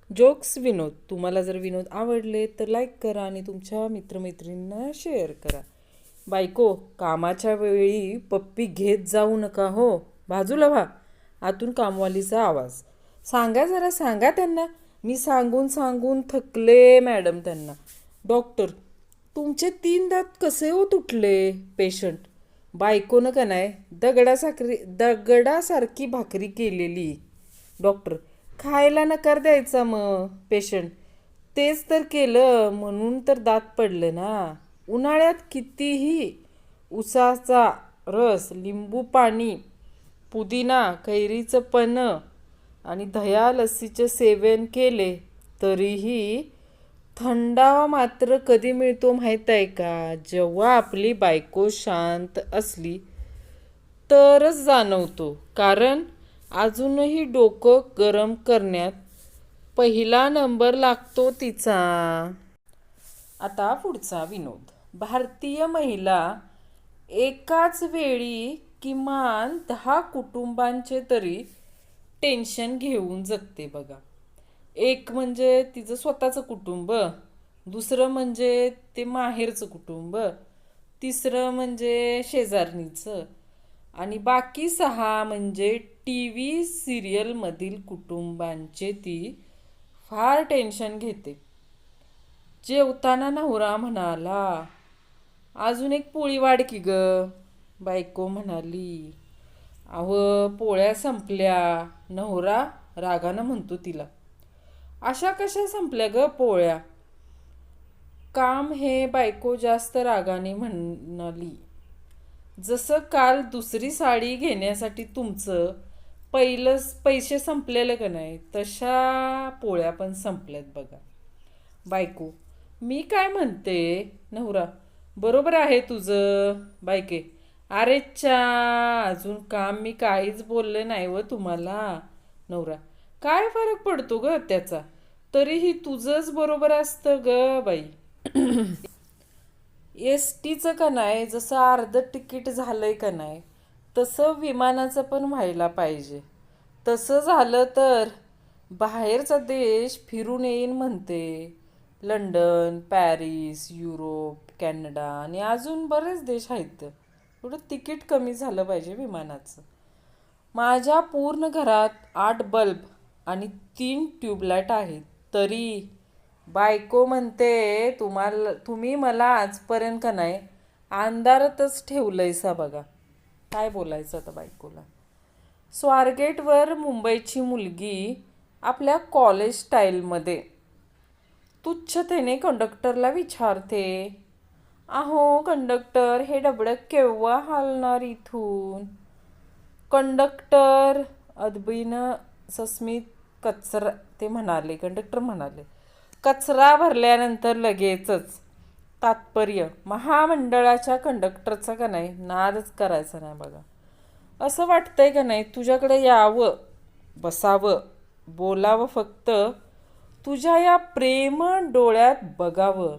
Jokes विनोद. तुम्हाला जर विनोद आवडले तर लाईक करा आणि तुमच्या मित्रमैत्रिणींना शेअर करा. बायको, कामाच्या वेळी पप्पी घेत जाऊ नका हो. बाजूला व्हा. आतून कामवालीचा आवाज. सांगा जरा, सांगा त्यांना. मी सांगून सांगून थकले मॅडम त्यांना. डॉक्टर, तुमचे 3 दात कसे हो तुटले? पेशंट, बायकोनं का नाही दगडासारखी भाकरी केलेली. डॉक्टर, खायला नकार द्यायचा मग. पेशंट, तेच तर केलं म्हणून तर दात पडलं ना. उन्हाळ्यात कितीही उसाचा रस, लिंबू पाणी, पुदिना, कैरीचं पन्ह आणि दह्या लस्सीचे सेवन केले तरीही थंडावा मात्र कधी मिळतो माहीत आहे का? जेव्हा आपली बायको शांत असली तरच जाणवतो. कारण अजूनही डोकं गरम करण्यात पहिला नंबर लागतो तिचा. आता पुढचा विनोद. भारतीय महिला एकाच वेळी किमान 10 कुटुंबांचे तरी टेन्शन घेऊन जगते बघा. एक म्हणजे तिचं स्वतःचं कुटुंब, दुसरं म्हणजे ते माहेरचं कुटुंब, तिसरं म्हणजे शेजारणीचं आणि बाकी 6 म्हणजे टी व्ही सिरियलमधील कुटुंबांचे ती फार टेन्शन घेते. जेवताना नवरा म्हणाला, अजून एक पोळी वाढ की ग. बायको म्हणाली, अहो पोळ्या संपल्या. नवरा रागानं म्हणतो तिला, अशा कशा संपल्या ग पोळ्या? काम हे. बायको जास्त रागाने म्हणाली, जसं काल दुसरी साडी घेण्यासाठी तुमचं पैसे संपलेलं का नाही, तशा पोळ्या पण संपल्यात बघा. बायको, मी काय म्हणते? नवरा, बरोबर आहे तुझं. बायके, अरे चा, अजून काम मी काहीच बोलले नाही व तुम्हाला. नवरा, काय फरक पडतो ग त्याचा? तरीही तुझंच बरोबर असतं ग बाई. एस टीचं का नाही जसं अर्धं तिकीट झालंय का नाही, तसं विमानाचं पण व्हायला पाहिजे. तसं झालं तर बाहेरचा देश फिरून येईन म्हणते. लंडन, पॅरिस, युरोप, कॅनडा आणि अजून बरेच देश आहेत. थोडं तिकीट कमी झालं पाहिजे विमानाचं. माझ्या पूर्ण घरात 8 बल्ब आणि 3 ट्यूबलाईट आहेत. तरी बायको म्हणते, तुम्ही मला आजपर्यंत का नाही अंधारातच ठेवलंयसा बघा. काय बोलायचं आता बायकोला. स्वारगेटवर मुंबईची मुलगी आपल्या कॉलेज स्टाईलमध्ये तुच्छतेने कंडक्टरला विचारते, अहो कंडक्टर, हे डबडं केव्हा हलणार इथून? कंडक्टर अदबीनं सस्मित कंडक्टर म्हणाले, कचरा भरल्यानंतर लगेचच. तात्पर्य, महामंडळाच्या कंडक्टरचा का नाही नादच करायचा नाही बघा. असं वाटतंय का नाही तुझ्याकडे यावं, बसावं, बोलावं, फक्त तुझ्या या प्रेम डोळ्यात बघावं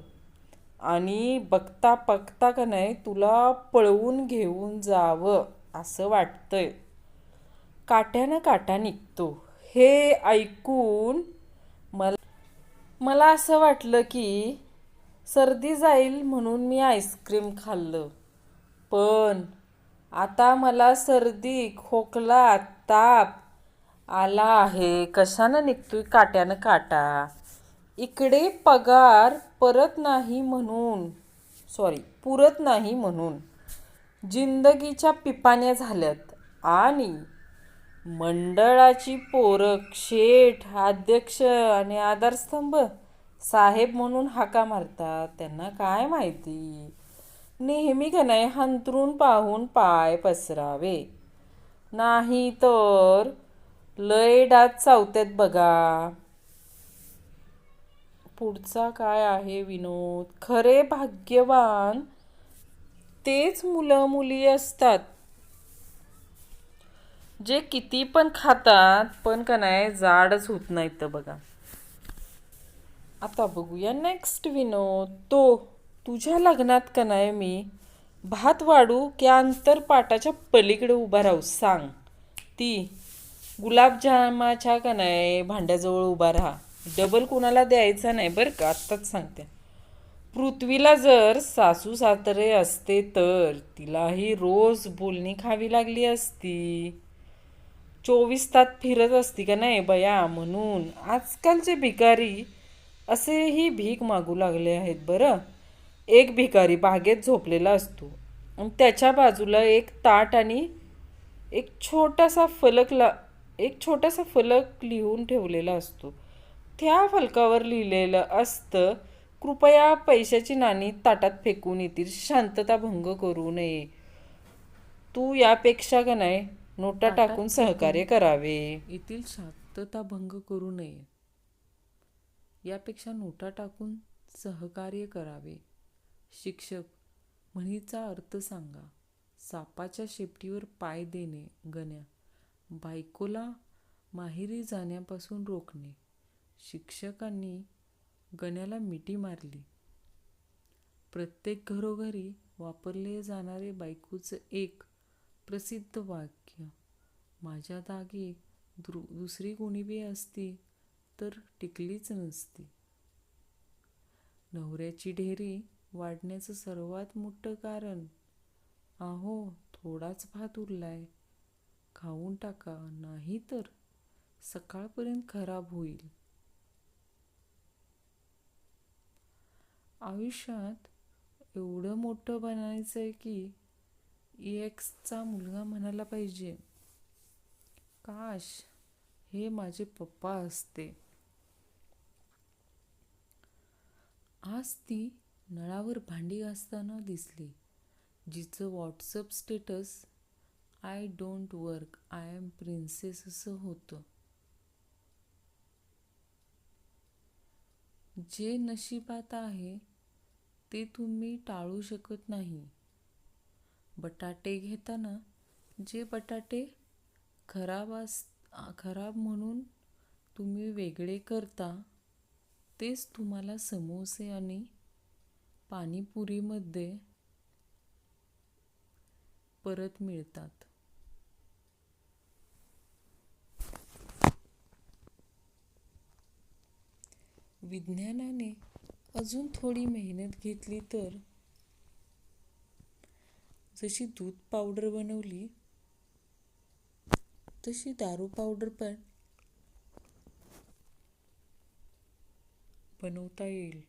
आणि बघता बघता का नाही तुला पळवून घेऊन जावं असं वाटतंय. काट्यानं काटा निघतो. हे ऐकून मला असं वाटलं की सर्दी जाईल म्हणून मी आईस्क्रीम खाल्लं. पण आता मला सर्दी, खोकला, ताप आला आहे. कशानं निघतोय काट्यानं काटा? इकडे पगार पुरत नाही म्हणून जिंदगीच्या पिपाण्या झाल्यात आणि मंडळाची पोरं शेठ, अध्यक्ष आणि आधारस्तंभ साहेब म्हणून हाका मारतात. त्यांना काय माहिती? नेहमी का नाही हंतरून पाहून पाय पसरावे, नाही तर लय डास चावतात बघा. पुढचा काय आहे विनोद. खरे भाग्यवान तेच मुलं मुली असतात जे किती पण खातात पण का नाही जाडच होत नाहीत बघा. आता बघूया नेक्स्ट विनोद. तुझ्या लग्नात का नाही मी भात वाढू की अंतरपाटाच्या पलीकडे उभा राहू सांग? ती गुलाबजामाच्या का नाही भांड्याजवळ उभा राहा. डबल कोणाला द्यायचा नाही बरं का, आत्ताच सांगते. पृथ्वीला जर सासू सासरे असते तर तिलाही रोज बोलणी खावी लागली असती. 24 तास फिरत असती का नाही बया. म्हणून आजकालचे भिकारी असेही भीक मागू लागले आहेत बरं. एक भिकारी बागेत झोपलेला असतो आणि त्याच्या बाजूला एक ताट आणि एक छोटासा फलक ला एक छोटासा फलक लिहून ठेवलेला असतो. त्या फलकावर लिहिलेलं असतं, कृपया पैशाची नाणी ताटात फेकून येतील, शांतता भंग करू नये. तू यापेक्षा का नाही नोटा टाकून सहकार्य करावे. येथील शांतता भंग करू नये, यापेक्षा नोटा टाकून सहकार्य करावे. शिक्षक, म्हणीचा अर्थ सांगा. सापाच्या शेपटीवर पाय देणे. गण्या, बायकोला माहेरी जाण्यापासून रोखणे. शिक्षकांनी गण्याला मिठी मारली. प्रत्येक घरोघरी वापरले जाणारे बायकोचं एक प्रसिद्ध वाक्य. माझ्या जागी दुसरी कोणी बी असती तर टिकलीच नसती. नवऱ्याची ढेरी वाढण्याचं सर्वात मोठं कारण, अहो थोडाच भात उरलाय, खाऊन टाका, नाही तर सकाळपर्यंत खराब होईल. आयुष्यात एवढं मोठं बनायचंय की EXचा मुलगा म्हणायला पाहिजे, काश हे माझे पप्पा असते. आज ती नळावर भांडी घासताना दिसली. जिचं WhatsApp status I don't work, I am princess असं होतं. जे नशिबात आहे ते तुम्ही टाळू शकत नाही. बटाटे घेताना जे बटाटे खराब म्हणून तुम्ही वेगळे करता, तेच तुम्हाला समोसे आणि पाणीपुरीमध्ये परत मिळतात. विज्ञानाने अजून थोडी मेहनत घेतली तर जशी दूध पावडर बनवली तशी दारू पावडर पण बनवता येईल.